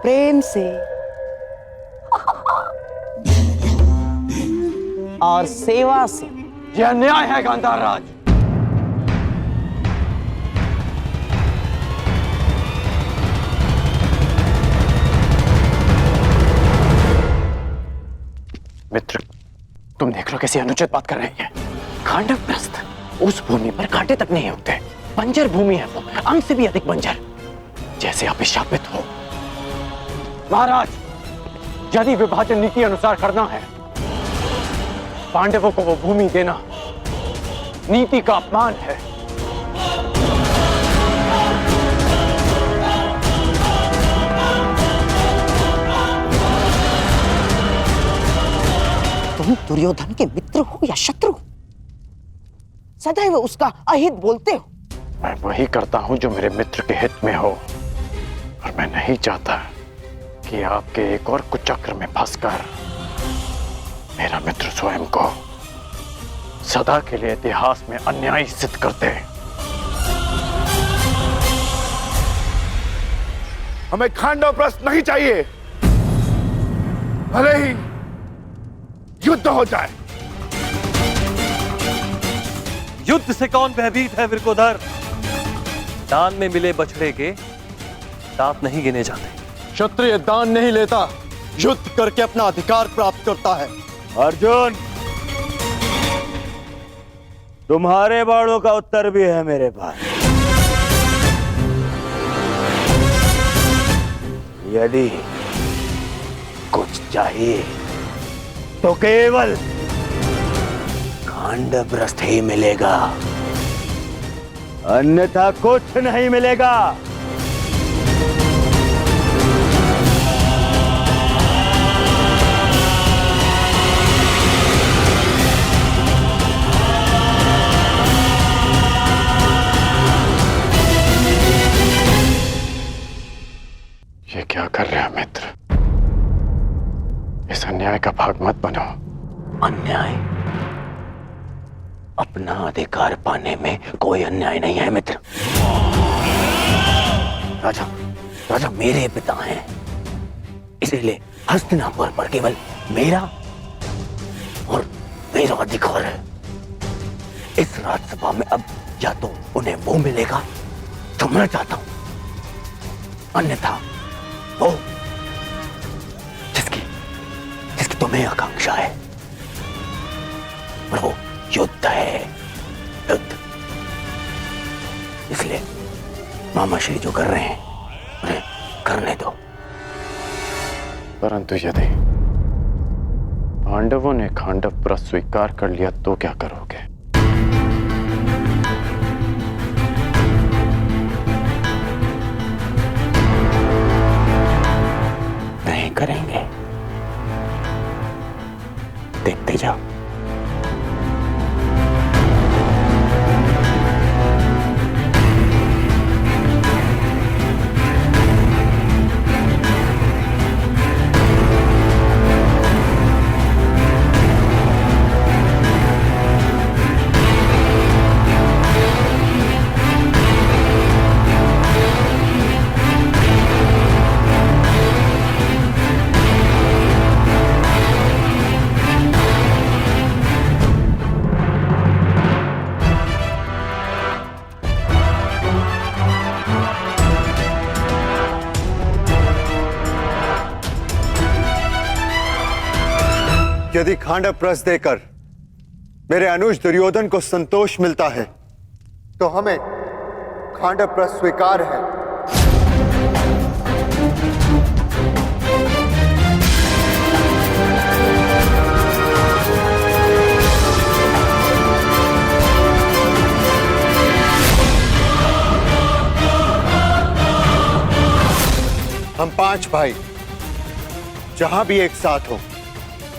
प्रेम से और सेवा से। यह अन्याय है गांधार राज। मित्र, तुम देख लो कैसे अनुचित बात कर रही है। खांडवप्रस्थ उस भूमि पर कांटे तक नहीं उगते, बंजर भूमि है वो, अंग से भी अधिक बंजर, जैसे आप शापित हो। महाराज, यदि विभाजन नीति अनुसार करना है, पांडवों को वो भूमि देना नीति का अपमान है। तुम दुर्योधन के मित्र हो या शत्रु? सदैव उसका अहित बोलते हो। मैं वही करता हूं जो मेरे मित्र के हित में हो, और मैं नहीं चाहता कि आपके एक और कुचक्र में फंसकर मेरा मित्र स्वयं को सदा के लिए इतिहास में अन्यायी सिद्ध कर दे। हमें खांडवप्रस्थ नहीं चाहिए, भले ही युद्ध हो जाए। युद्ध से कौन भयभीत है विरकोधर? दान में मिले बछड़े के दांत नहीं गिने जाते। क्षत्रिय दान नहीं लेता, युद्ध करके अपना अधिकार प्राप्त करता है। अर्जुन, तुम्हारे बाणों का उत्तर भी है मेरे पास। यदि कुछ चाहिए तो केवल खांडवप्रस्थ ही मिलेगा, अन्यथा कुछ नहीं मिलेगा। ये क्या कर रहे हो मित्र? इस अन्याय का भाग मत बनो। अन्याय? अपना अधिकार पाने में कोई अन्याय नहीं है मित्र। राजा, राजा मेरे पिता हैं, इसीलिए हस्तिनापुर पर केवल मेरा और मेरा अधिकार है। इस राजसभा में अब या तो उन्हें वो मिलेगा जो मैं चाहता हूं, अन्यथा वो जिसकी तुम्हें आकांक्षा है, और वो युद्ध है, युद्ध। इसलिए मामा श्री जो कर रहे हैं उन्हें करने दो। परंतु यदि पांडवों ने खांडवप्रस्थ स्वीकार कर लिया तो क्या करोगे? नहीं करेंगे, देखते जाओ। यदि खांडवप्रस्थ देकर मेरे अनुज दुर्योधन को संतोष मिलता है तो हमें खांडवप्रस्थ स्वीकार है। हम 5 भाई जहां भी एक साथ हो,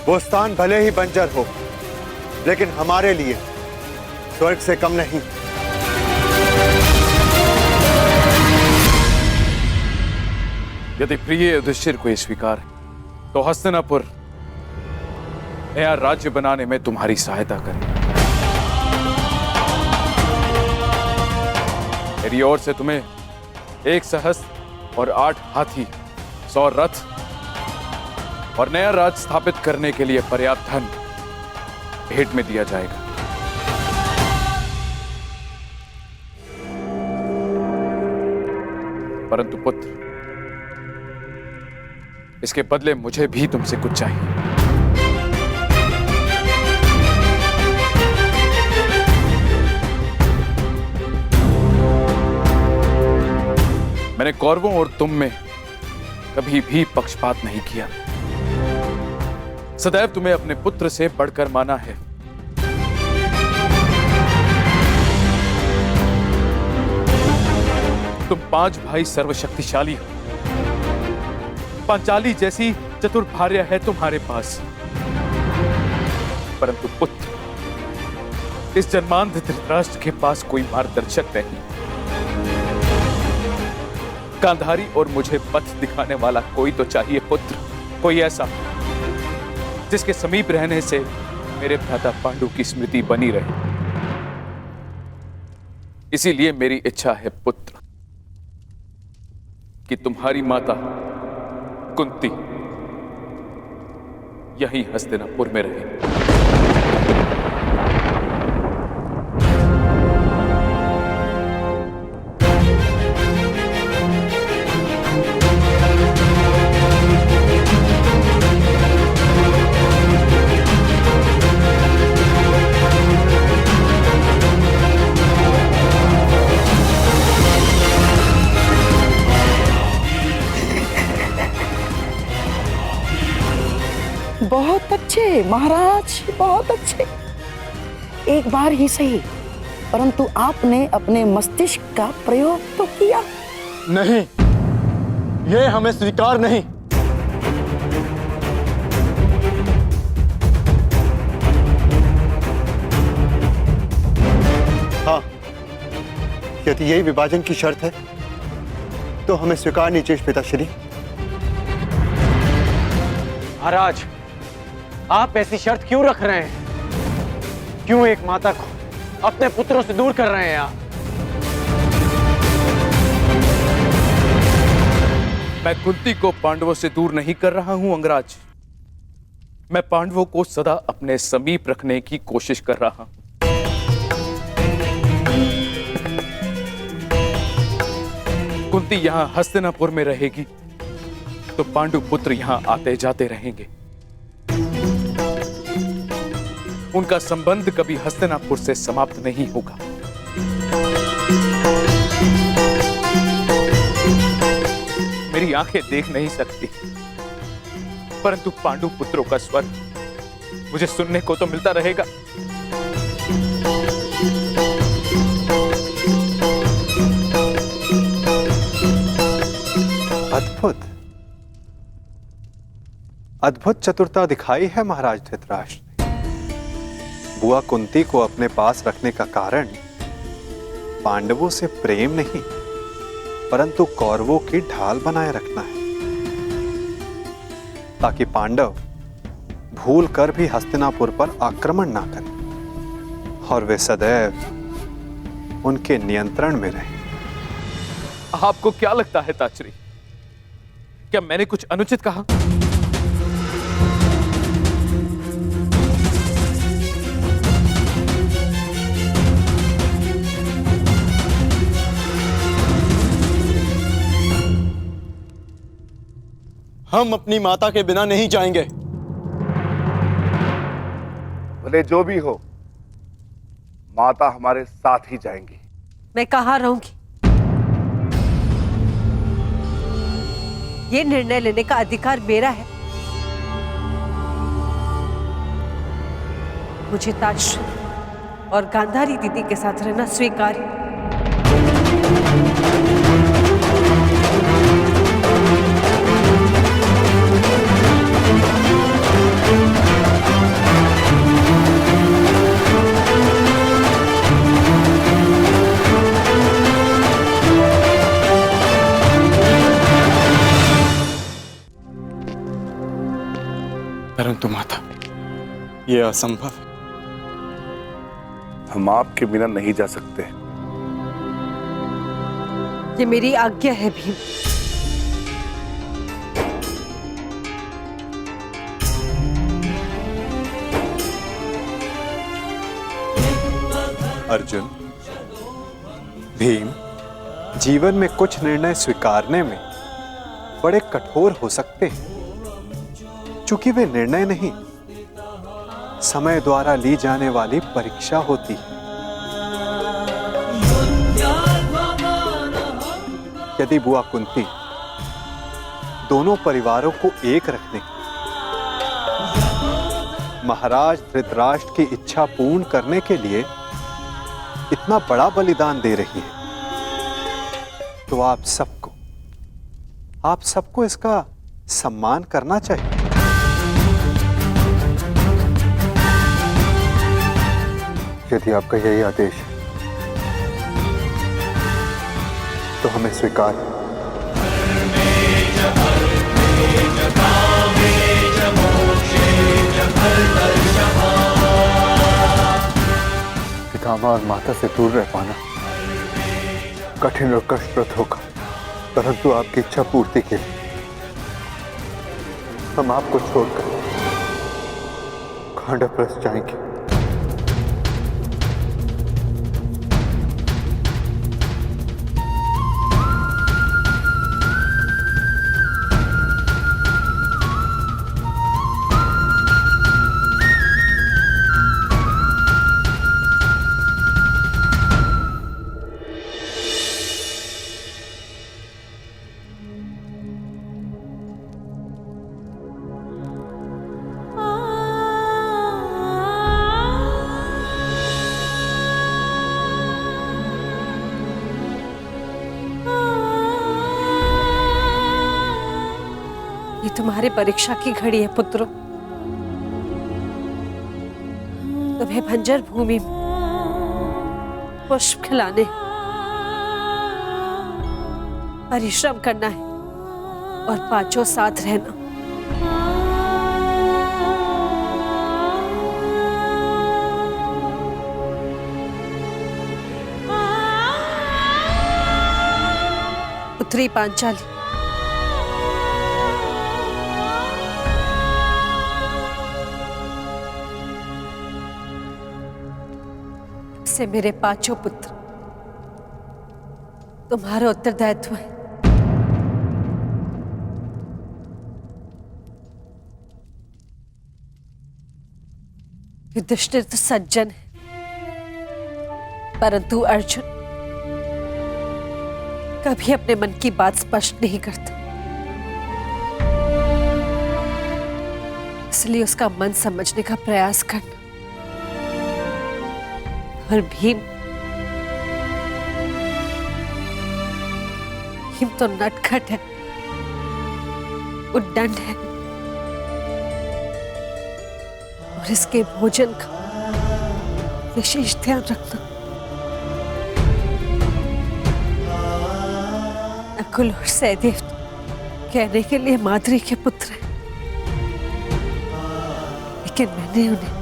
वो स्थान भले ही बंजर हो, लेकिन हमारे लिए स्वर्ग से कम नहीं। यदि प्रिय युधिष्ठिर को स्वीकार है तो हस्तिनापुर नया राज्य बनाने में तुम्हारी सहायता करें। मेरी ओर से तुम्हें 1 सहस्त्र और 8 हाथी 100 रथ और नया राज स्थापित करने के लिए पर्याप्त धन भेंट में दिया जाएगा। परंतु पुत्र, इसके बदले मुझे भी तुमसे कुछ चाहिए। मैंने कौरवों और तुम में कभी भी पक्षपात नहीं किया। सदैव तुम्हें अपने पुत्र से बढ़कर माना है। तुम 5 भाई सर्वशक्तिशाली हो। पांचाली जैसी चतुर भार्य है तुम्हारे पास, परंतु पुत्र, इस जन्मांध धृतराष्ट्र के पास कोई मार्गदर्शक नहीं। गांधारी और मुझे पथ दिखाने वाला कोई तो चाहिए पुत्र, कोई ऐसा जिसके समीप रहने से मेरे भ्राता पांडु की स्मृति बनी रहे। इसीलिए मेरी इच्छा है पुत्र कि तुम्हारी माता कुंती यहीं हस्तिनापुर में रहे। बहुत अच्छे महाराज, बहुत अच्छे। एक बार ही सही, परंतु आपने अपने मस्तिष्क का प्रयोग तो किया। नहीं, ये हमें स्वीकार नहीं। हाँ, यदि यही विभाजन की शर्त है तो हमें स्वीकार नीचे पिताश्री। महाराज, आप ऐसी शर्त क्यों रख रहे हैं? क्यों एक माता को अपने पुत्रों से दूर कर रहे हैं आप? मैं कुंती को पांडवों से दूर नहीं कर रहा हूं अंगराज। मैं पांडवों को सदा अपने समीप रखने की कोशिश कर रहा हूं। कुंती यहां हस्तिनापुर में रहेगी तो पांडु पुत्र यहां आते जाते रहेंगे। उनका संबंध कभी हस्तिनापुर से समाप्त नहीं होगा। मेरी आंखें देख नहीं सकती, परंतु पांडु पुत्रों का स्वर मुझे सुनने को तो मिलता रहेगा। अद्भुत अद्भुत चतुरता दिखाई है महाराज धृतराष्ट्र ने। बुआ कुंती को अपने पास रखने का कारण पांडवों से प्रेम नहीं, परंतु कौरवों की ढाल बनाए रखना है, ताकि पांडव भूल कर भी हस्तिनापुर पर आक्रमण ना करें और वे सदैव उनके नियंत्रण में रहें। आपको क्या लगता है ताचरी, क्या मैंने कुछ अनुचित कहा? हम अपनी माता के बिना नहीं जाएंगे। भले जो भी हो, माता हमारे साथ ही जाएंगी। मैं कहाँ रहूंगी? ये निर्णय लेने का अधिकार मेरा है। मुझे ताजश्री और गांधारी दीदी के साथ रहना स्वीकार है। परंतु माता, यह असंभव है। हम आपके बिना नहीं जा सकते। ये मेरी आज्ञा है भीम। अर्जुन, भीम जीवन में कुछ निर्णय स्वीकारने में बड़े कठोर हो सकते हैं, क्योंकि वे निर्णय नहीं, समय द्वारा ली जाने वाली परीक्षा होती है। यदि बुआ कुंती दोनों परिवारों को एक रखने, महाराज धृतराष्ट्र की इच्छा पूर्ण करने के लिए इतना बड़ा बलिदान दे रही है, तो आप सबको इसका सम्मान करना चाहिए। यदि आपका यही आदेश है तो हमें स्वीकार है। पितामह और माता से दूर रह पाना कठिन और कष्टप्रद होगा, परंतु आपकी इच्छा पूर्ति के लिए हम आपको छोड़कर खांडवप्रस्थ जाएंगे। ये तुम्हारे परीक्षा की घड़ी है पुत्रों। तुम्हें बंजर भूमि में पुष्प खिलाने, परिश्रम करना है और पांचों साथ रहना। पुत्री पांचाली, से मेरे पांचों पुत्र तुम्हारा उत्तरदायित्व है। युधिष्ठिर तो सज्जन है, परंतु अर्जुन कभी अपने मन की बात स्पष्ट नहीं करता, इसलिए उसका मन समझने का प्रयास करना। और भीम तो नटखट है, उद्दंड है और इसके भोजन का विशेष ध्यान रखना। नकुल और सहदेव कहने के लिए माद्री के पुत्र हैं, लेकिन मैंने उन्हें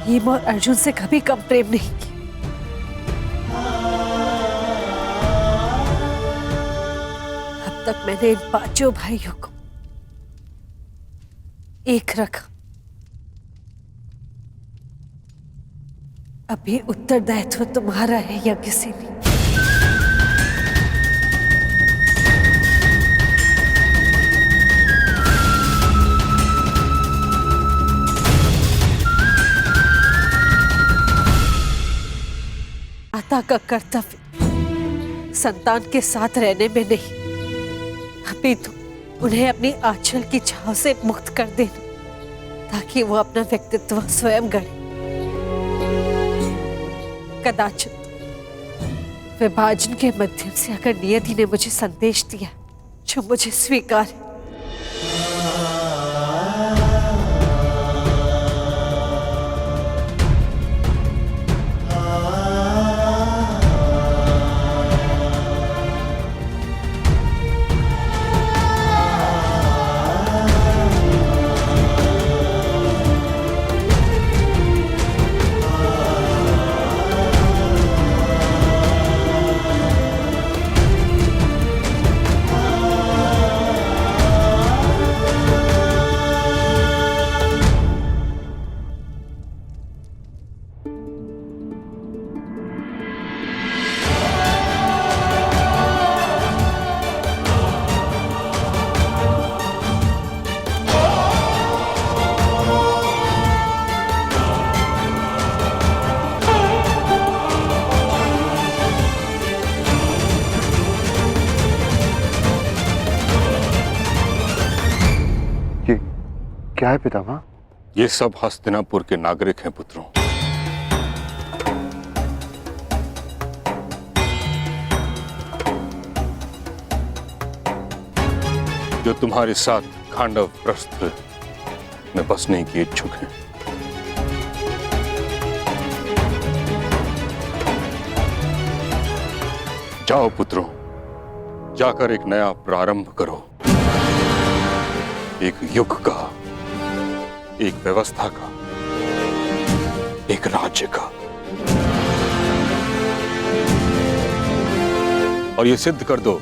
भीम और अर्जुन से कभी कम प्रेम नहीं किया। अब तक मैंने इन पांचों भाइयों को एक रखा, अभी उत्तरदायित्व तुम्हारा है या किसी नहीं। माता का कर्तव्य संतान के साथ रहने में नहीं, अभी तो उन्हें अपनी आंचल की छाव से मुक्त कर देना, ताकि वो अपना व्यक्तित्व स्वयं गढ़े। कदाचित विभाजन के माध्यम से अगर नियति ने मुझे संदेश दिया जो मुझे स्वीकार है, ये क्या है पितामह? ये सब हस्तिनापुर के नागरिक हैं पुत्रों। जो तुम्हारे साथ खांडव प्रस्थ में बसने की इच्छुक हैं। जाओ पुत्रों, जाकर एक नया प्रारंभ करो, एक युग का, एक व्यवस्था का, एक राज्य का। और ये सिद्ध कर दो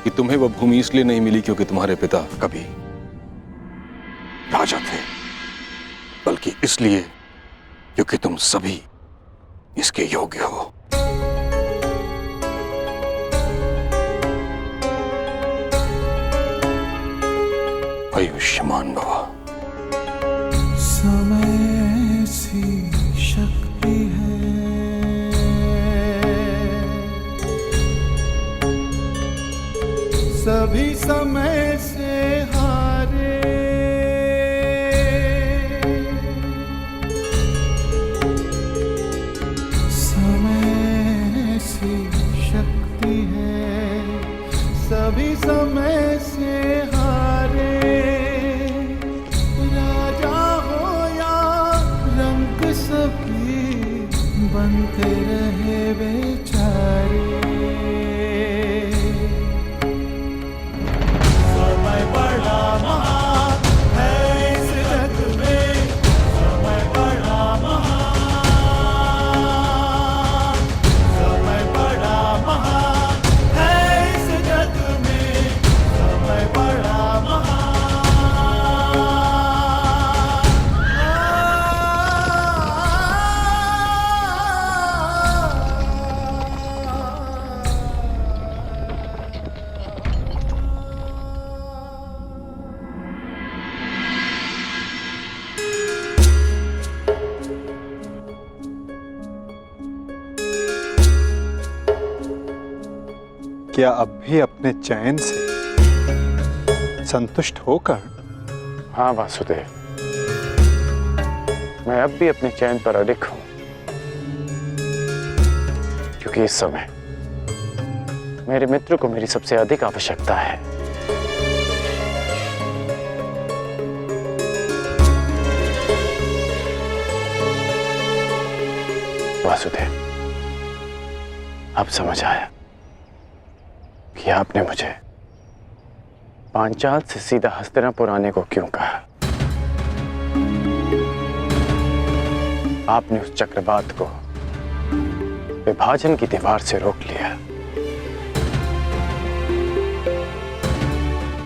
कि तुम्हें वह भूमि इसलिए नहीं मिली क्योंकि तुम्हारे पिता कभी राजा थे, बल्कि इसलिए क्योंकि तुम सभी इसके योग्य हो। आयुष्मान भव। समय सी शक्ति है, सभी समय से हारे, समय सी शक्ति है, सभी समय से हारे, राजा हो या रंग सभी बनते रहे बेचारे। समय बड़ा महान है इस जग में, समय बड़ा महान, समय बड़ा महान है इस जग में, समय बड़ा महान। क्या अब भी अपने चैन से संतुष्ट होकर? हाँ वासुदेव, मैं अब भी अपने चैन पर अडिग हूं, क्योंकि इस समय मेरे मित्र को मेरी सबसे अधिक आवश्यकता है। वासुदेव, अब समझ आया कि आपने मुझे पांचाल से सीधा हस्तिनापुर आने को क्यों कहा। आपने उस चक्रवात को विभाजन की दीवार से रोक लिया।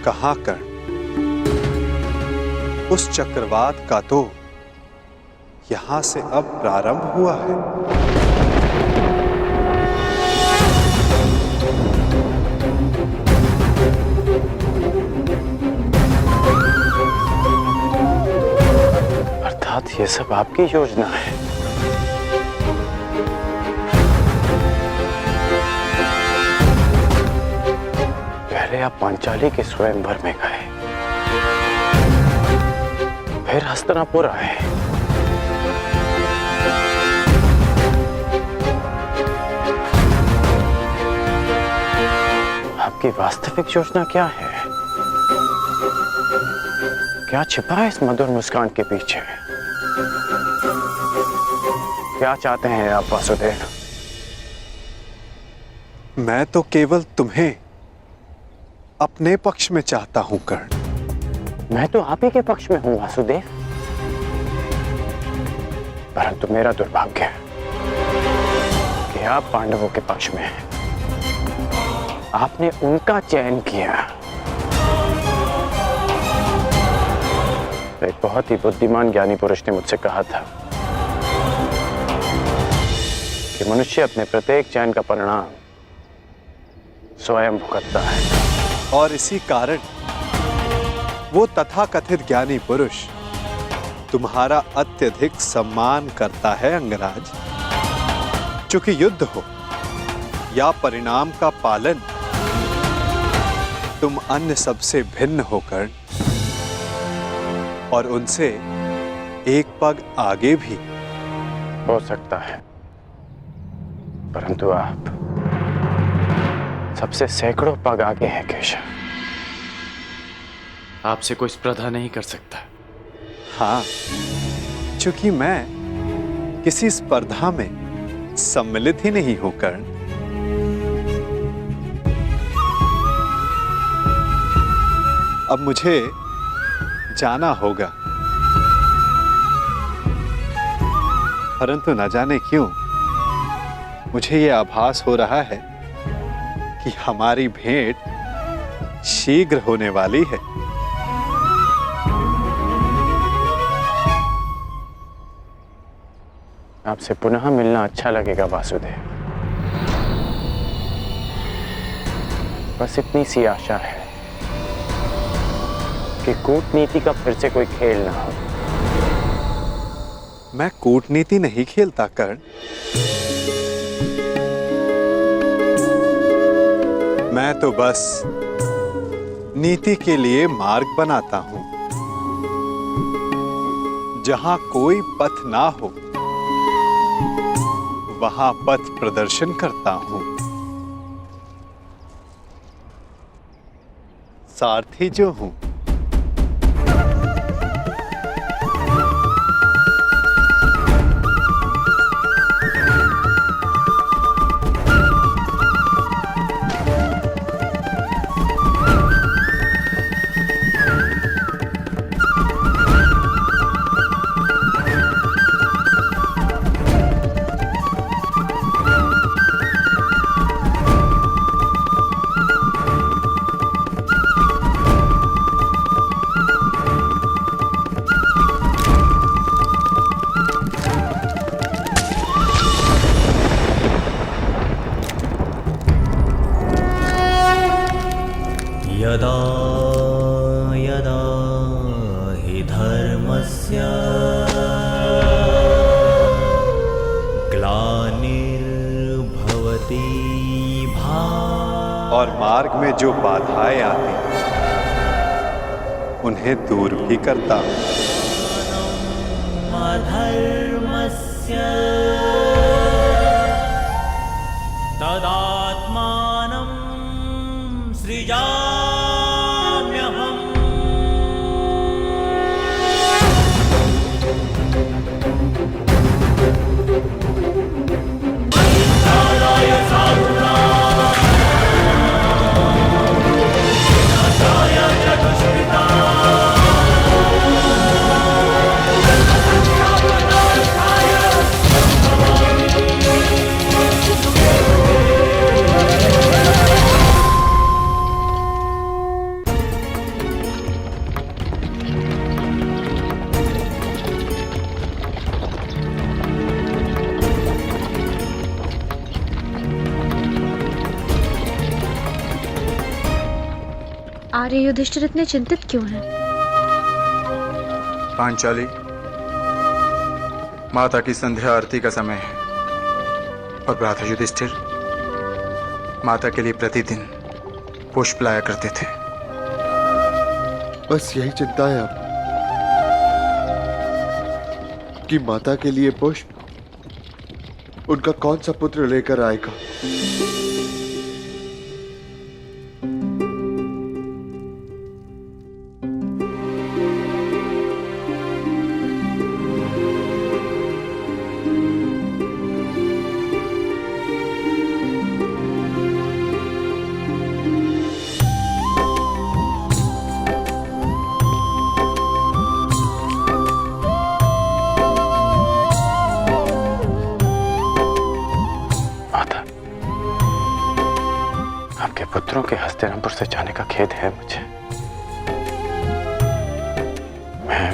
कहाँ कर उस चक्रवात का तो यहां से अब प्रारंभ हुआ है। अर्थात ये सब आपकी योजना है। पहले आप पांचाली के स्वयंवर में गए, फिर हस्तिनापुर आए, आपकी वास्तविक योजना क्या है? क्या छिपा है इस मधुर मुस्कान के पीछे? क्या चाहते हैं आप वासुदेव? मैं तो केवल तुम्हें अपने पक्ष में चाहता हूं कर्ण। मैं तो आप ही के पक्ष में हूं वासुदेव, परंतु मेरा दुर्भाग्य है कि आप पांडवों के पक्ष में हैं। आपने उनका चयन किया। एक बहुत ही बुद्धिमान ज्ञानी पुरुष ने मुझसे कहा था कि मनुष्य अपने प्रत्येक चयन का परिणाम स्वयं भुगतता है। और इसी कारण वो तथाकथित ज्ञानी पुरुष तुम्हारा अत्यधिक सम्मान करता है अंगराज। चूंकि युद्ध हो या परिणाम का पालन, तुम अन्य सबसे भिन्न होकर और उनसे एक पग आगे भी। हो सकता है, परंतु आप सबसे सैकड़ों पग आगे हैं केशव। आपसे कोई स्पर्धा नहीं कर सकता। हाँ, चूंकि मैं किसी स्पर्धा में सम्मिलित ही नहीं हूं कर्ण। अब मुझे जाना होगा, परंतु न जाने क्यों मुझे यह आभास हो रहा है कि हमारी भेंट शीघ्र होने वाली है। आपसे पुनः मिलना अच्छा लगेगा वासुदेव। बस इतनी सी आशा है कि कूटनीति का फिर से कोई खेल ना हो। मैं कूटनीति नहीं खेलता कर्ण। मैं तो बस नीति के लिए मार्ग बनाता हूं। जहां कोई पथ ना हो वहां पथ प्रदर्शन करता हूं। सारथी जो हूं। यदा यदा हि धर्मस्य ग्लानिर्भवति भारत। और मार्ग में जो बाधाएं आती उन्हें दूर भी करता हूं। अधर्मस्य तदात्मानं सृजाम्यहम्। परित्राणाय साधूनां विनाशाय च दुष्कृतां। आर्य युधिष्ठिर इतने चिंतित क्यों हैं? पांचाली, माता की संध्या आरती का समय है और भ्राता युधिष्ठिर माता के लिए प्रतिदिन पुष्प लाया करते थे। बस यही चिंता है अब कि माता के लिए पुष्प उनका कौन सा पुत्र लेकर आएगा। पुत्रों के हस्तिनापुर से जाने का खेद है मुझे। मैं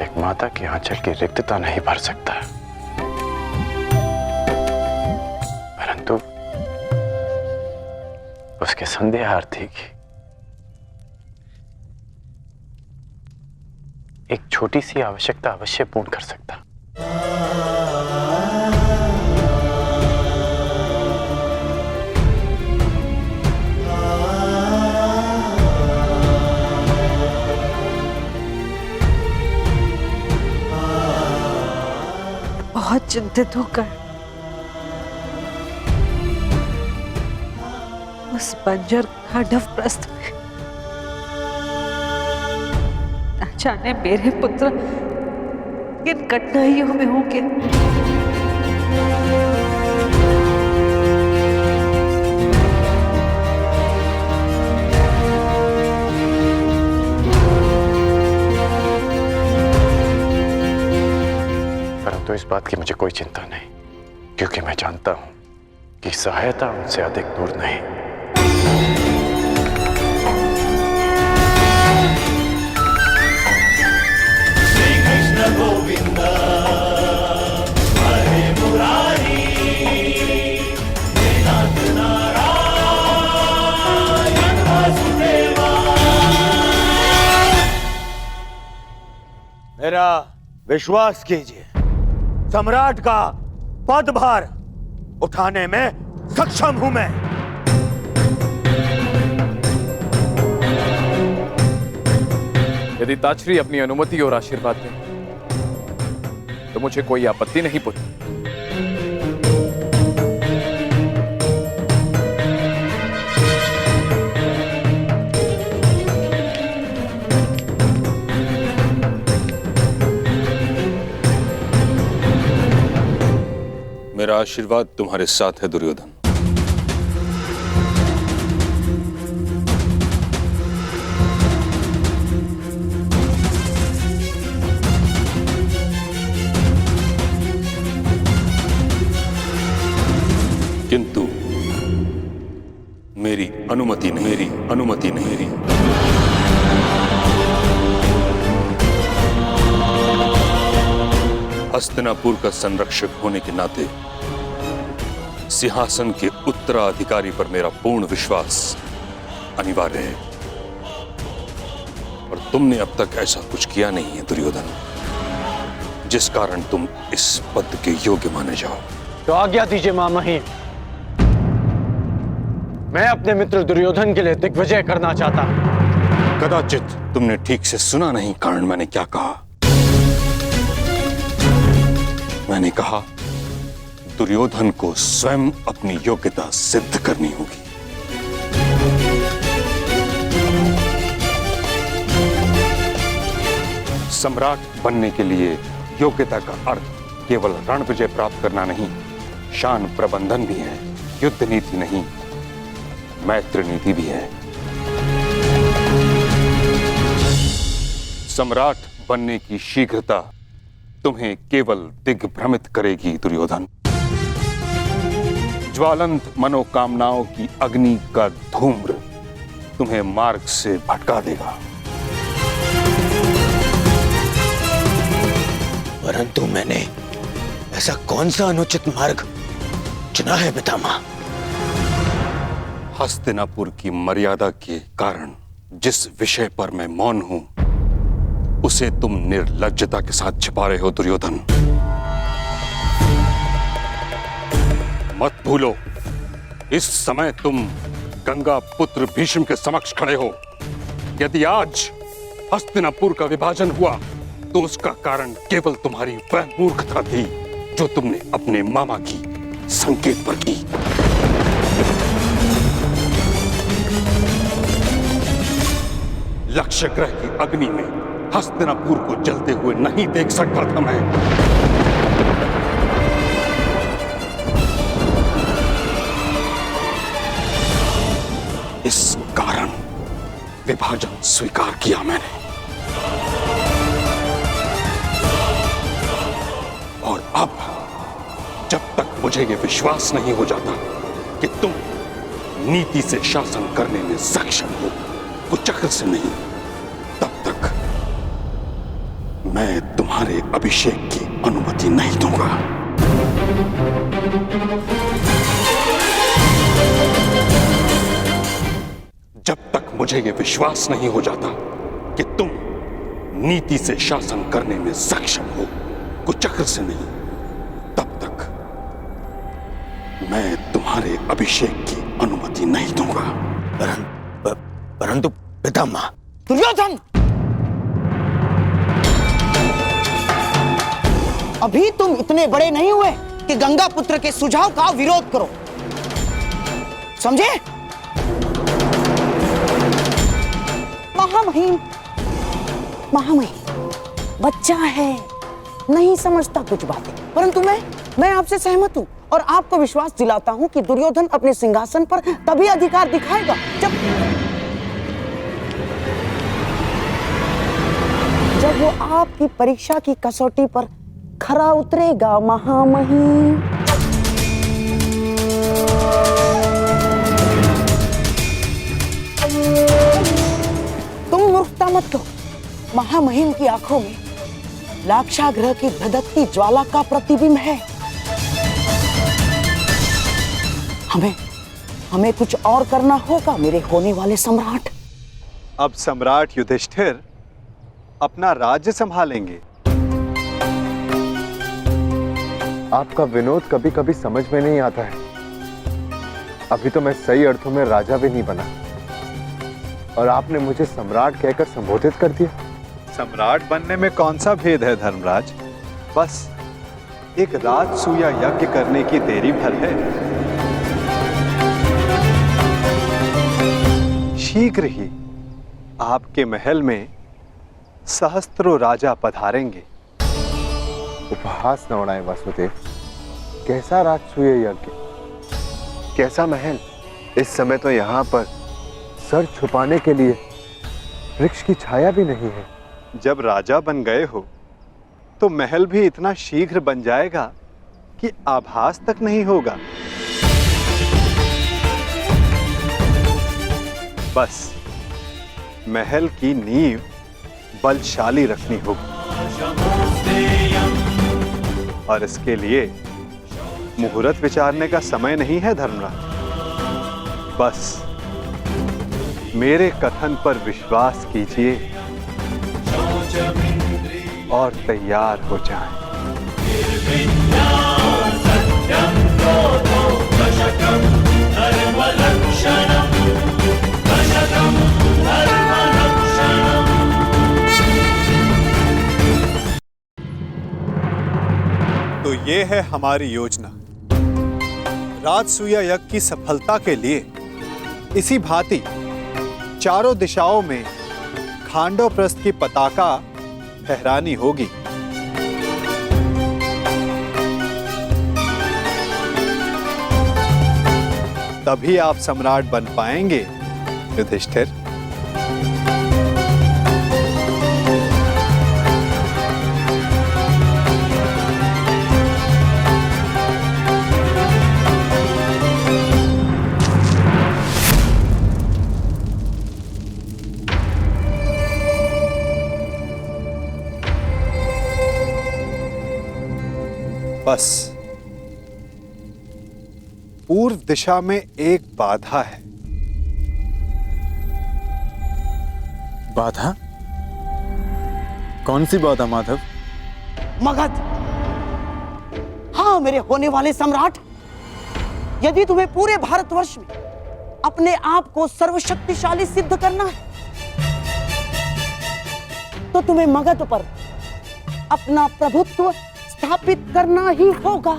एक माता की आंचल की रिक्तता नहीं भर सकता, परंतु उसके संध्या आरती की एक छोटी सी आवश्यकता अवश्य पूर्ण कर सकता। बहुत चिंतित होकर उस बंजर खांडव प्रस्थ में न जाने मेरे पुत्र किन कठिनाइयों में होंगे। परंतु इस बात की मुझे कोई चिंता नहीं, क्योंकि मैं जानता हूं कि सहायता उनसे अधिक दूर नहीं। श्री कृष्ण गोविंद हरे मुरारी, हे नाथ नारायण वासुदेवा। मेरा विश्वास कीजिए, सम्राट का पदभार उठाने में सक्षम हूं मैं। यदि ताचरी अपनी अनुमति और आशीर्वाद दे तो मुझे कोई आपत्ति नहीं पुत्र। मेरा आशीर्वाद तुम्हारे साथ है दुर्योधन। किंतु मेरी अनुमति नहीं। हस्तिनापुर का संरक्षक होने के नाते सिंहासन के उत्तराधिकारी पर मेरा पूर्ण विश्वास अनिवार्य है, और तुमने अब तक ऐसा कुछ किया नहीं है दुर्योधन, जिस कारण तुम इस पद के योग्य माने जाओ। तो आज्ञा दीजिए मामहीन, मैं अपने मित्र दुर्योधन के लिए दिग्विजय करना चाहता हूं। कदाचित तुमने ठीक से सुना नहीं, कारण मैंने क्या कहा। मैंने कहा दुर्योधन को स्वयं अपनी योग्यता सिद्ध करनी होगी। सम्राट बनने के लिए योग्यता का अर्थ केवल रण विजय प्राप्त करना नहीं, शान प्रबंधन भी है। युद्ध नीति नहीं, मैत्री नीति भी है। सम्राट बनने की शीघ्रता तुम्हें केवल दिग्भ्रमित करेगी दुर्योधन। ज्वालंत मनोकामनाओं की अग्नि का धूम्र तुम्हें मार्ग से भटका देगा। परंतु मैंने ऐसा कौन सा अनुचित मार्ग चुना है पितामह? हस्तिनापुर की मर्यादा के कारण जिस विषय पर मैं मौन हूं, उसे तुम निर्लज्जता के साथ छिपा रहे हो दुर्योधन। मत भूलो, इस समय तुम गंगा पुत्र भीष्म के समक्ष खड़े हो। यदि आज हस्तिनापुर का विभाजन हुआ तो उसका कारण केवल तुम्हारी वह मूर्खता थी जो तुमने अपने मामा की संकेत पर की। लक्ष्य ग्रह की अग्नि में हस्तिनापुर को जलते हुए नहीं देख सकता था मैं। इस कारण विभाजन स्वीकार किया मैंने, और अब जब तक मुझे यह विश्वास नहीं हो जाता कि तुम नीति से शासन करने में सक्षम हो, कुचक्र से नहीं, तब तक मैं तुम्हारे अभिषेक की अनुमति नहीं दूंगा। जब तक मुझे यह विश्वास नहीं हो जाता कि तुम नीति से शासन करने में सक्षम हो, कुचक्र से नहीं, तब तक मैं तुम्हारे अभिषेक की अनुमति नहीं दूंगा। परंतु पितामह। दुर्योधन, अभी तुम इतने बड़े नहीं हुए कि गंगा पुत्र के सुझाव का विरोध करो, समझे? महामहिम, महामहिम बच्चा है, नहीं समझता कुछ बातें, परंतु मैं आपसे सहमत हूं और आपको विश्वास दिलाता हूं कि दुर्योधन अपने सिंहासन पर तभी अधिकार दिखाएगा जब वो आपकी परीक्षा की कसौटी पर खरा उतरेगा। महामहिम, तुम मूर्खता मत करो। महामहिम की आंखों में लाक्षागृह की धधकती ज्वाला का प्रतिबिंब है। हमें कुछ और करना होगा मेरे होने वाले सम्राट। अब सम्राट युधिष्ठिर अपना राज्य संभालेंगे। आपका विनोद कभी कभी समझ में नहीं आता है। अभी तो मैं सही अर्थों में राजा भी नहीं बना और आपने मुझे सम्राट कहकर संबोधित कर दिया। सम्राट बनने में कौन सा भेद है धर्मराज? बस एक राजसूया यज्ञ करने की देरी भर है। शीघ्र ही आपके महल में सहस्त्रों राजा पधारेंगे। उपहास न उड़ाएं वासुदेव। कैसा राजसूय यज्ञ, कैसा महल? इस समय तो यहाँ पर सर छुपाने के लिए वृक्ष की छाया भी नहीं है। जब राजा बन गए हो तो महल भी इतना शीघ्र बन जाएगा कि आभास तक नहीं होगा। बस महल की नींव बलशाली रखनी होगी और इसके लिए मुहूर्त विचारने का समय नहीं है धर्मराज। बस मेरे कथन पर विश्वास कीजिए और तैयार हो जाएं। तो ये है हमारी योजना। राजसूया यज्ञ की सफलता के लिए इसी भांति चारों दिशाओं में खांडवप्रस्थ की पताका फहरानी होगी। तभी आप सम्राट बन पाएंगे युधिष्ठिर। बस पूर्व दिशा में एक बाधा है। बाधा? कौन सी बाधा माधव? मगध। हाँ मेरे होने वाले सम्राट, यदि तुम्हें पूरे भारतवर्ष में अपने आप को सर्वशक्तिशाली सिद्ध करना है तो तुम्हें मगध पर अपना प्रभुत्व स्थापित करना ही होगा।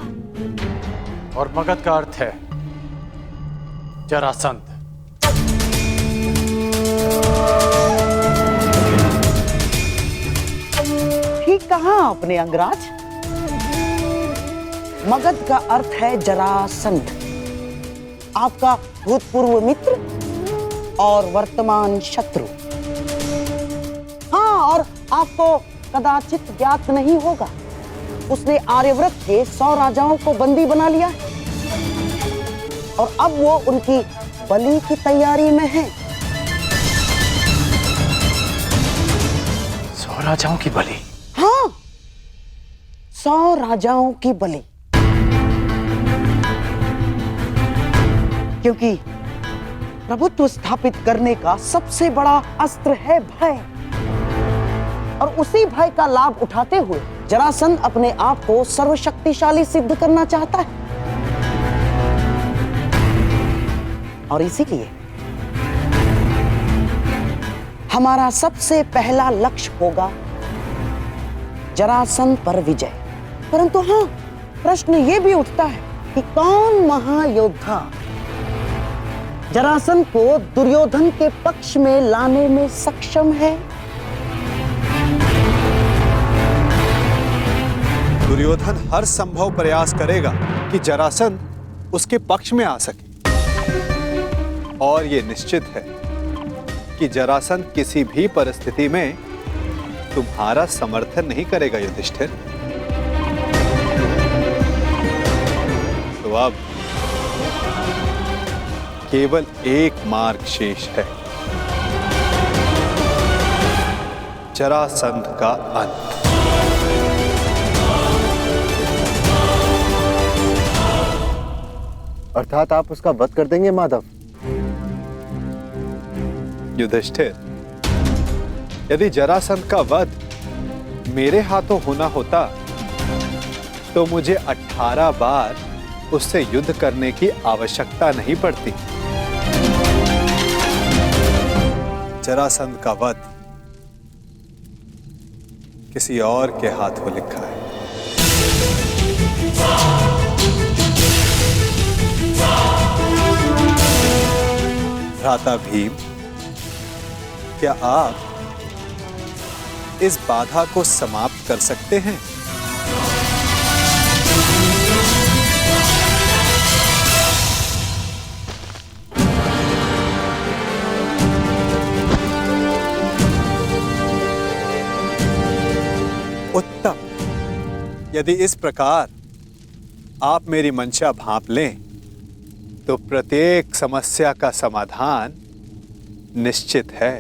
और मगध का अर्थ है जरासंध। ठीक कहा आपने अंगराज। मगध का अर्थ है जरासंध, आपका भूतपूर्व मित्र और वर्तमान शत्रु। हाँ, और आपको कदाचित ज्ञात नहीं होगा, उसने आर्यव्रत के 100 राजाओं को बंदी बना लिया है और अब वो उनकी बलि की तैयारी में है। 100 राजाओं की बलि? हाँ, 100 राजाओं की बलि। क्योंकि प्रभुत्व स्थापित करने का सबसे बड़ा अस्त्र है भय, और उसी भय का लाभ उठाते हुए जरासंध अपने आप को सर्वशक्तिशाली सिद्ध करना चाहता है। और इसीलिए हमारा सबसे पहला लक्ष्य होगा जरासंध पर विजय। परंतु हाँ, प्रश्न ये भी उठता है कि कौन महायोद्धा जरासंध को दुर्योधन के पक्ष में लाने में सक्षम है? दुर्योधन हर संभव प्रयास करेगा कि जरासंध उसके पक्ष में आ सके, और यह निश्चित है कि जरासंध किसी भी परिस्थिति में तुम्हारा समर्थन नहीं करेगा युधिष्ठिर। तो अब केवल एक मार्ग शेष है, जरासंध का अंत। अर्थात आप उसका वध कर देंगे माधव? युधिष्ठिर, यदि जरासंध का वध मेरे हाथों होना होता तो मुझे 18 बार उससे युद्ध करने की आवश्यकता नहीं पड़ती। जरासंध का वध किसी और के हाथों लिखा है। भ्राता भीम, क्या आप इस बाधा को समाप्त कर सकते हैं? उत्तम। यदि इस प्रकार आप मेरी मंशा भांप लें तो प्रत्येक समस्या का समाधान निश्चित है।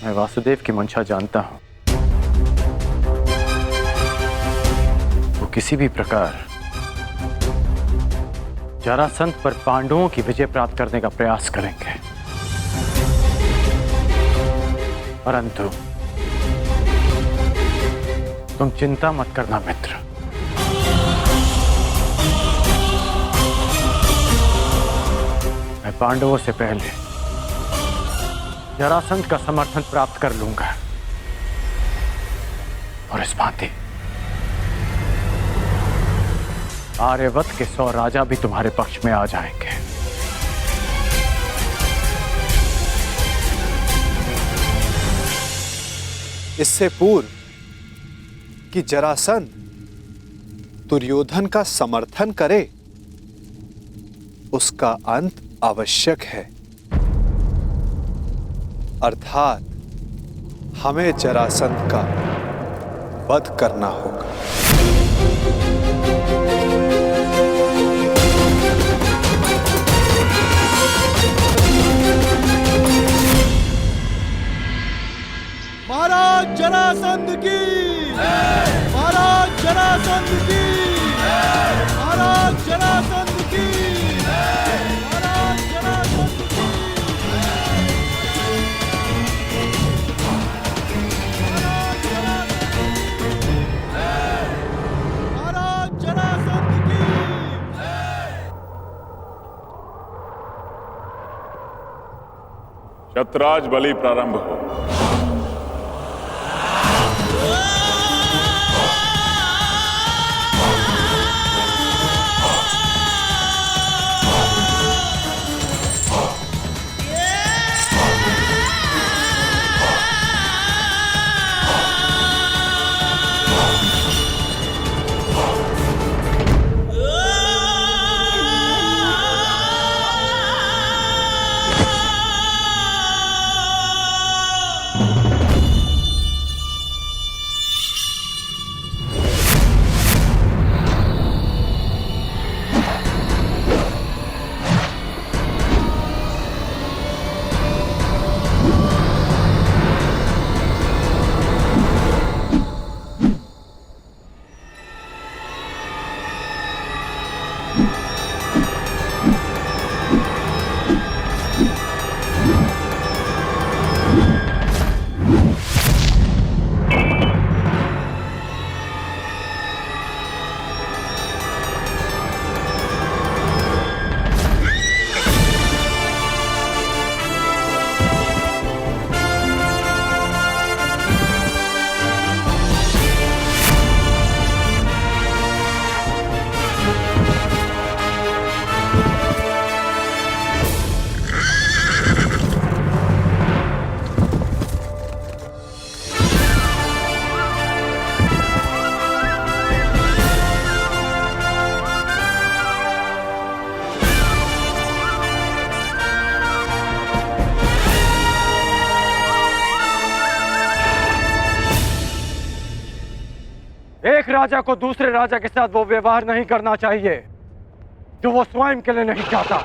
मैं वासुदेव की मंशा जानता हूं। वो किसी भी प्रकार जरासंध पर पांडवों की विजय प्राप्त करने का प्रयास करेंगे, परंतु तुम चिंता मत करना मित्र। मैं पांडवों से पहले जरासंध का समर्थन प्राप्त कर लूंगा, और इस भांति आर्यवत के 100 राजा भी तुम्हारे पक्ष में आ जाएंगे। इससे पूर्व कि जरासंध दुर्योधन का समर्थन करे, उसका अंत आवश्यक है। अर्थात हमें जरासंध का वध करना होगा। महाराज जरासंध की, महाराज जरासंध की, महाराज जरासंध की, महाराज जरासंध की, महाराज जरासंध की। शतराज बलि प्रारंभ हो। Oh एक राजा को दूसरे राजा के साथ वो व्यवहार नहीं करना चाहिए जो वो स्वयं के लिए नहीं चाहता।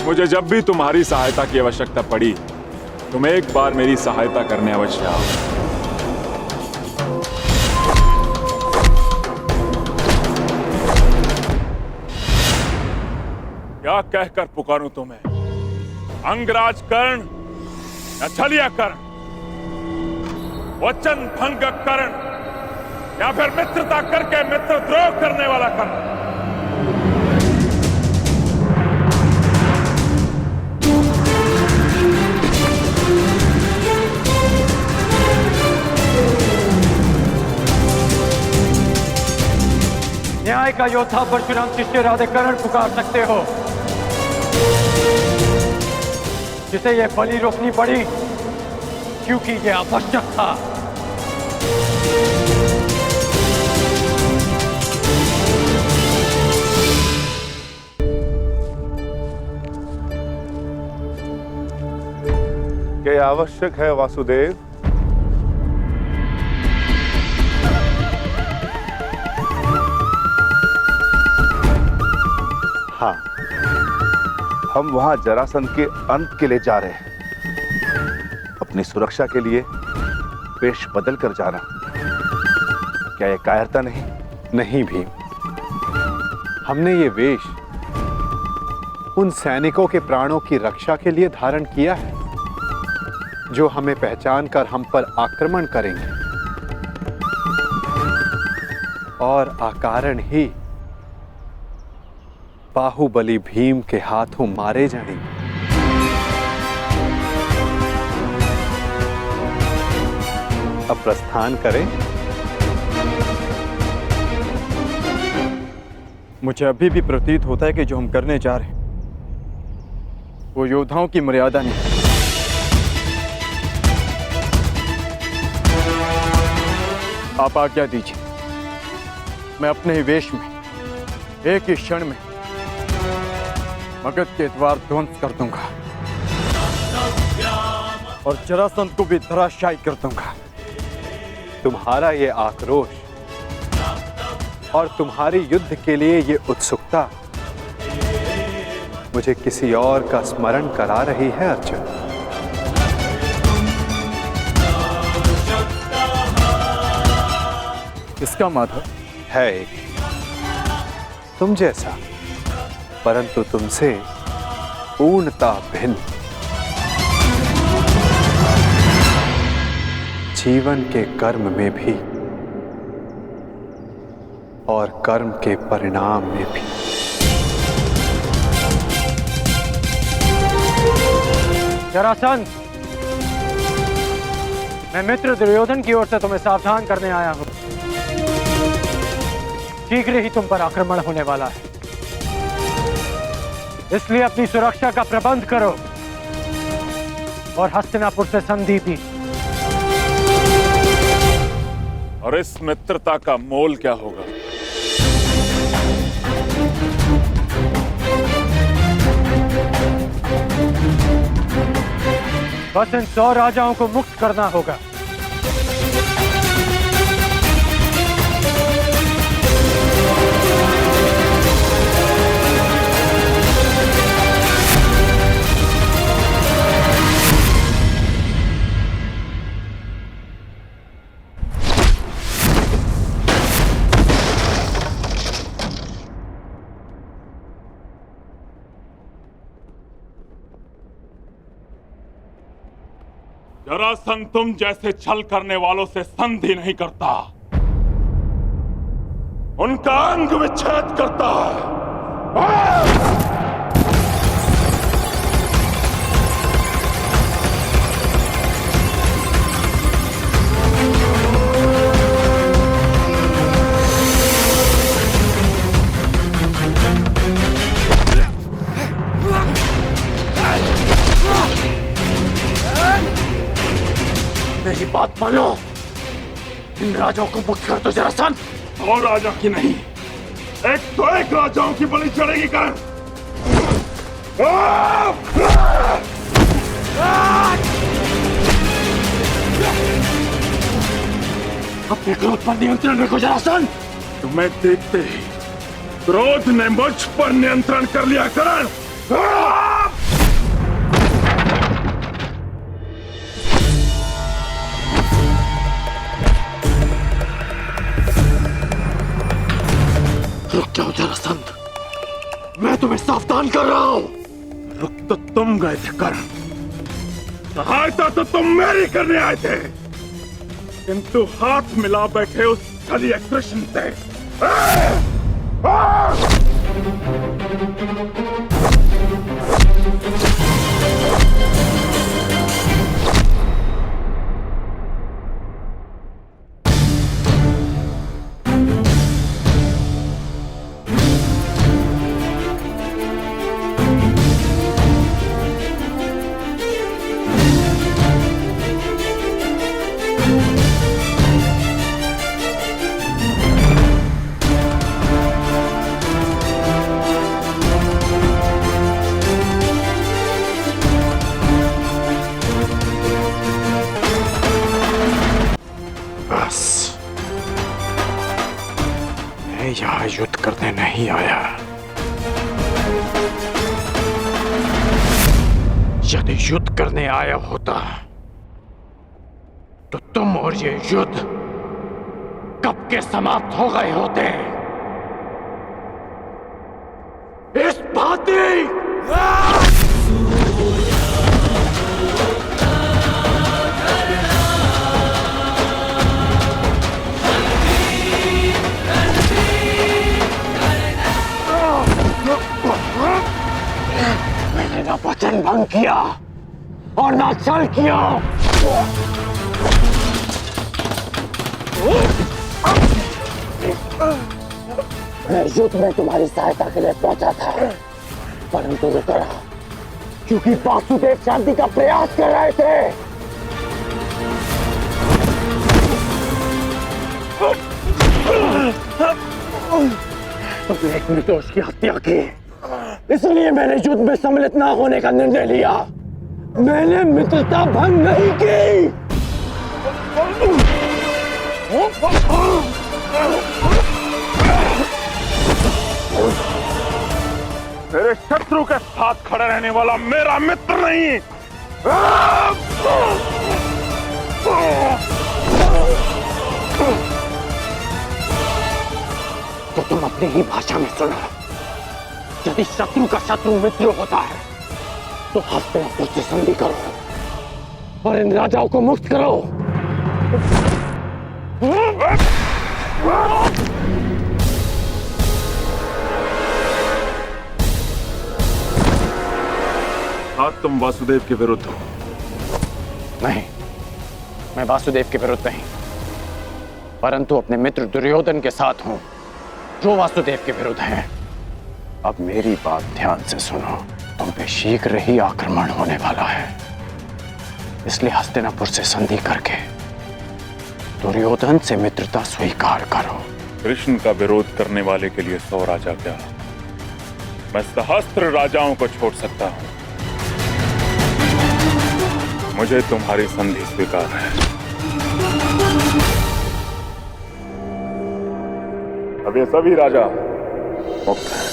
मुझे जब भी तुम्हारी सहायता की आवश्यकता पड़ी तुम एक बार मेरी सहायता करने अवश्य आओ। क्या कहकर पुकारूं तुम्हें? अंगराज कर्ण या छलिया कर्ण? वचन भंग कर्ण या फिर मित्रता करके मित्रद्रोह करने वाला कर्ण? न्याय का योद्धा परशुराम शिष्य राधे कर्ण पुकार सकते हो, जिसे ये बलि रोकनी पड़ी क्योंकि ये आवश्यक था। क्या आवश्यक है वासुदेव? हाँ, हम वहां जरासंध के अंत के लिए जा रहे हैं। अपनी सुरक्षा के लिए वेश बदल कर जाना, क्या यह कायरता नहीं? नहीं भीम, हमने ये वेश उन सैनिकों के प्राणों की रक्षा के लिए धारण किया है जो हमें पहचान कर हम पर आक्रमण करेंगे और अकारण ही बाहुबली भीम के हाथों मारे जाएंगे। अब प्रस्थान करें। मुझे अभी भी प्रतीत होता है कि जो हम करने जा रहे हैं वो योद्धाओं की मर्यादा नहीं। आप आज्ञा दीजिए, मैं अपने ही वेश में एक ही क्षण में मगध के द्वार ध्वंस कर दूंगा और जरासंध को भी धराशायी कर दूंगा। तुम्हारा ये आक्रोश और तुम्हारी युद्ध के लिए ये उत्सुकता मुझे किसी और का स्मरण करा रही है अर्जुन। इसका माधव है एक तुम जैसा, परंतु तुमसे पूर्णता भिन्न। जीवन के कर्म में भी और कर्म के परिणाम में भी। जरासंध, मैं मित्र दुर्योधन की ओर से तुम्हें सावधान करने आया हूं। शीघ्र ही तुम पर आक्रमण होने वाला है, इसलिए अपनी सुरक्षा का प्रबंध करो और हस्तिनापुर से संधि भी। और इस मित्रता का मोल क्या होगा? बस इन 100 राजाओं को मुक्त करना होगा। जरासंध तुम जैसे छल करने वालों से संधि नहीं करता, उनका अंग विच्छेद करता है। मेरी बात मानो, इन राजाओं को मुक्त कर दो जरासंध। और राजा की नहीं, एक तो एक राजाओं की बलि चढ़ेगी कर्ण। अपने क्रोध पर नियंत्रण रखो जरासंध। तुम्हें देखते ही क्रोध ने मुझ पर नियंत्रण कर लिया करण। रुक जाओ जरासंध, मैं तुम्हें सावधान कर रहा हूं। रुक तो तुम गए थे करण, सहायता तो तुम मेरी करने आए थे, किंतु हाथ मिला बैठे उस छलिया कृष्ण से। यहाँ युद्ध करने नहीं आया। यदि युद्ध करने आया होता तो तुम और ये युद्ध कब के समाप्त हो गए होते। इस भांति मैंने ना वचन भंग किया और ना छल किया। मैं युद्ध में तुम्हारी सहायता के लिए पहुंचा था, परंतु रुका क्योंकि वासुदेव शांति का प्रयास कर रहे थे। तुमने एक निर्दोष की हत्या की, इसलिए मैंने युद्ध में सम्मिलित न होने का निर्णय लिया। मैंने मित्रता भंग नहीं की। मेरे शत्रु के साथ खड़ा रहने वाला मेरा मित्र नहीं। तो तुम अपनी ही भाषा में सुनो। यदि शत्रु का शत्रु मित्र होता है तो हस्तिनापुर से संधि करो और इन राजाओं को मुक्त करो। आज तुम वासुदेव के विरुद्ध हो। नहीं, मैं वासुदेव के विरुद्ध नहीं, परंतु अपने मित्र दुर्योधन के साथ हूं, जो वासुदेव के विरुद्ध हैं। अब मेरी बात ध्यान से सुनो। तुम पे शीघ्र ही आक्रमण होने वाला है, इसलिए हस्तिनापुर से संधि करके दुर्योधन से मित्रता स्वीकार करो। कृष्ण का विरोध करने वाले के लिए 100 राजा क्या, मैं सहस्त्र राजाओं को छोड़ सकता हूं। मुझे तुम्हारी संधि स्वीकार है। अब ये सभी राजा मुक्त हैं।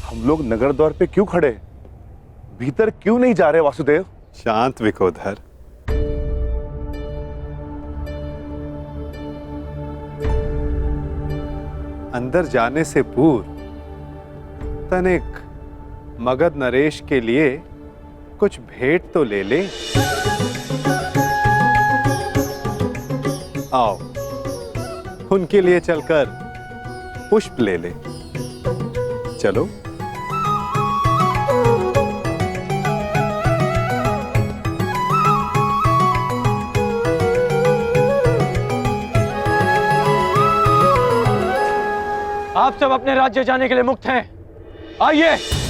हम लोग नगर द्वार पे क्यों खड़े, भीतर क्यों नहीं जा रहे वासुदेव? शांत विकोधर। अंदर जाने से पूर्व तनिक मगध नरेश के लिए कुछ भेंट तो ले ले। आओ, उनके लिए चलकर पुष्प ले ले। चलो। आप सब अपने राज्य जाने के लिए मुक्त हैं। आइए।